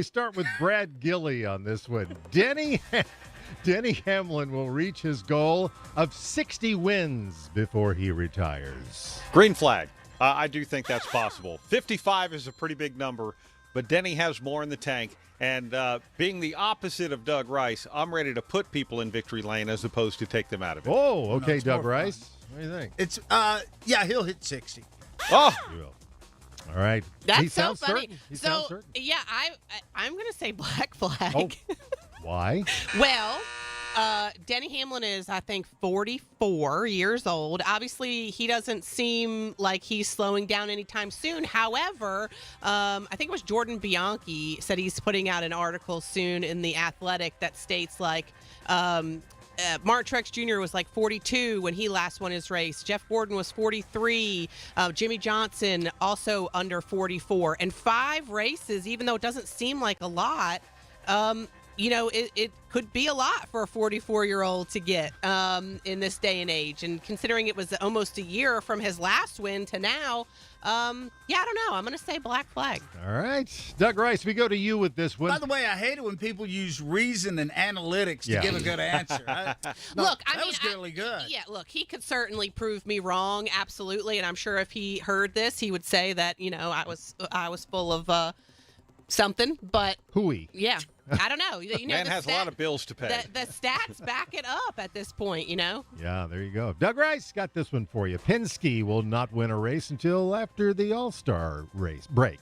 We start with Brad Gilley on this one. Denny Hamlin will reach his goal of 60 wins before he retires. Green flag. I do think that's possible. 55 is a pretty big number, but Denny has more in the tank. And being the opposite of Doug Rice, I'm ready to put people in victory lane as opposed to take them out of it. Oh, okay, no, Doug Rice. Fun. What do you think? It's he'll hit 60. Oh, he will. All right. That's so funny. Certain. Yeah, I'm going to say black flag. Oh. Why? Well, Denny Hamlin is, I think, 44 years old. Obviously, he doesn't seem like he's slowing down anytime soon. However, I think it was Jordan Bianchi said he's putting out an article soon in The Athletic that states like Mark Truex Jr. was like 42 when he last won his race. Jeff Gordon was 43. Jimmy Johnson also under 44. And 5 races, even though it doesn't seem like a lot, it could be a lot for a 44-year-old to get in this day and age. And considering it was almost a year from his last win to now, I don't know. I'm going to say black flag. All right. Doug Rice, we go to you with this one. By the way, I hate it when people use reason and analytics to give a good answer. That was really good. Yeah, look, he could certainly prove me wrong, absolutely. And I'm sure if he heard this, he would say that, I was full of something, but hooey. Yeah, I don't know. Man has a lot of bills to pay. The stats back it up at this point, Yeah, there you go. Doug Rice got this one for you. Penske will not win a race until after the All-Star race break.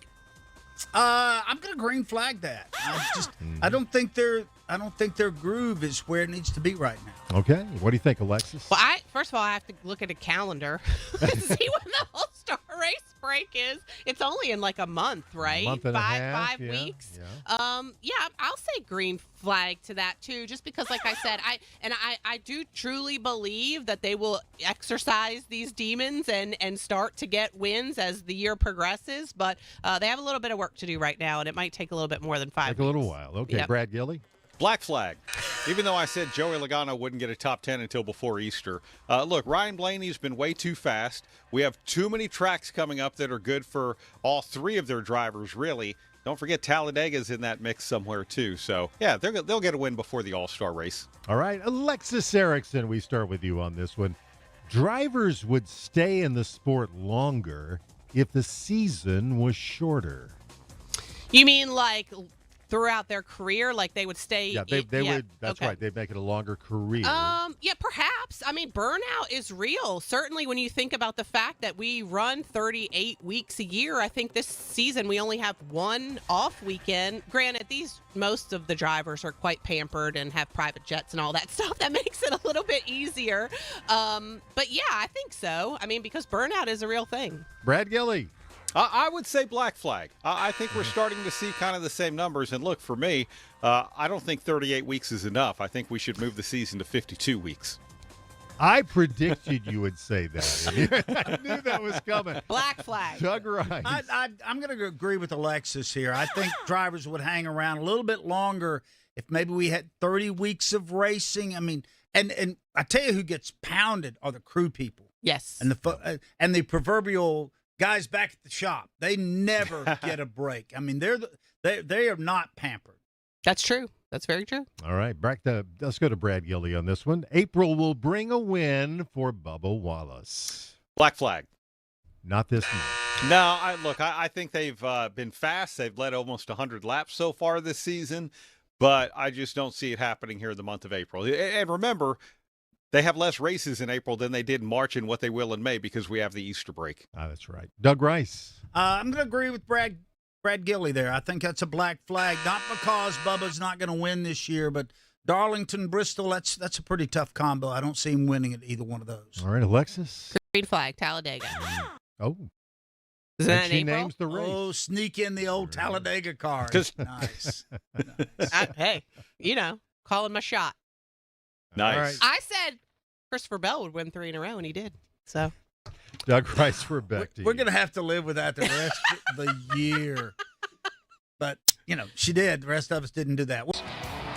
I'm going to green flag that. I don't think their groove is where it needs to be right now. Okay. What do you think, Alexis? Well, first of all, I have to look at a calendar to see when the All-Star race break is. It's only in like a month, right? A month and five weeks. Yeah. I'll say green flag to that too, just because, like I said, I do truly believe that they will exercise these demons and start to get wins as the year progresses. But they have a little bit of work to do right now, and it might take a little bit more than 5 weeks. Take a little while. Okay, yep. Brad Gilley. Black flag. Even though I said Joey Logano wouldn't get a top 10 until before Easter. Look, Ryan Blaney's been way too fast. We have too many tracks coming up that are good for all 3 of their drivers, really. Don't forget Talladega's in that mix somewhere, too. So, yeah, they'll get a win before the All-Star race. All right. Alexis Erickson, we start with you on this one. Drivers would stay in the sport longer if the season was shorter. You mean like throughout their career, like they would stay? Yeah, they would. That's okay. Right. They'd make it a longer career. Yeah, perhaps. I mean, burnout is real. Certainly when you think about the fact that we run 38 weeks a year, I think this season we only have 1 off weekend. Granted, most of the drivers are quite pampered and have private jets and all that stuff. That makes it a little bit easier. But yeah, I think so. I mean, because burnout is a real thing. Brad Gilley. I would say black flag. I think we're starting to see kind of the same numbers. And look, for me, I don't think 38 weeks is enough. I think we should move the season to 52 weeks. I predicted you would say that. I knew that was coming. Black flag. Doug Rice. I'm going to agree with Alexis here. I think drivers would hang around a little bit longer if maybe we had 30 weeks of racing. I mean, and I tell you who gets pounded are the crew people. Yes. And the proverbial guys back at the shop. They never get a break. I mean, they are not pampered. That's true. That's very true. All right, let's go to Brad Gilley on this one. April will bring a win for Bubba Wallace. Black flag. Not this month. No, I think they've been fast. They've led almost 100 laps so far this season, but I just don't see it happening here in the month of April. And remember, they have less races in April than they did in March and what they will in May because we have the Easter break. That's right. Doug Rice. I'm going to agree with Brad Gilley there. I think that's a black flag, not because Bubba's not going to win this year, but Darlington, Bristol, that's a pretty tough combo. I don't see him winning at either one of those. All right, Alexis. Green flag, Talladega. Oh. Is that she in April? names the race. Oh, sneak in the old Talladega car. Nice. Hey, calling my shot. Nice. All right. I said Christopher Bell would win 3 in a row, and he did. So, Doug Rice, we're back to you. We're going to have to live with that the rest of the year. But, she did. The rest of us didn't do that.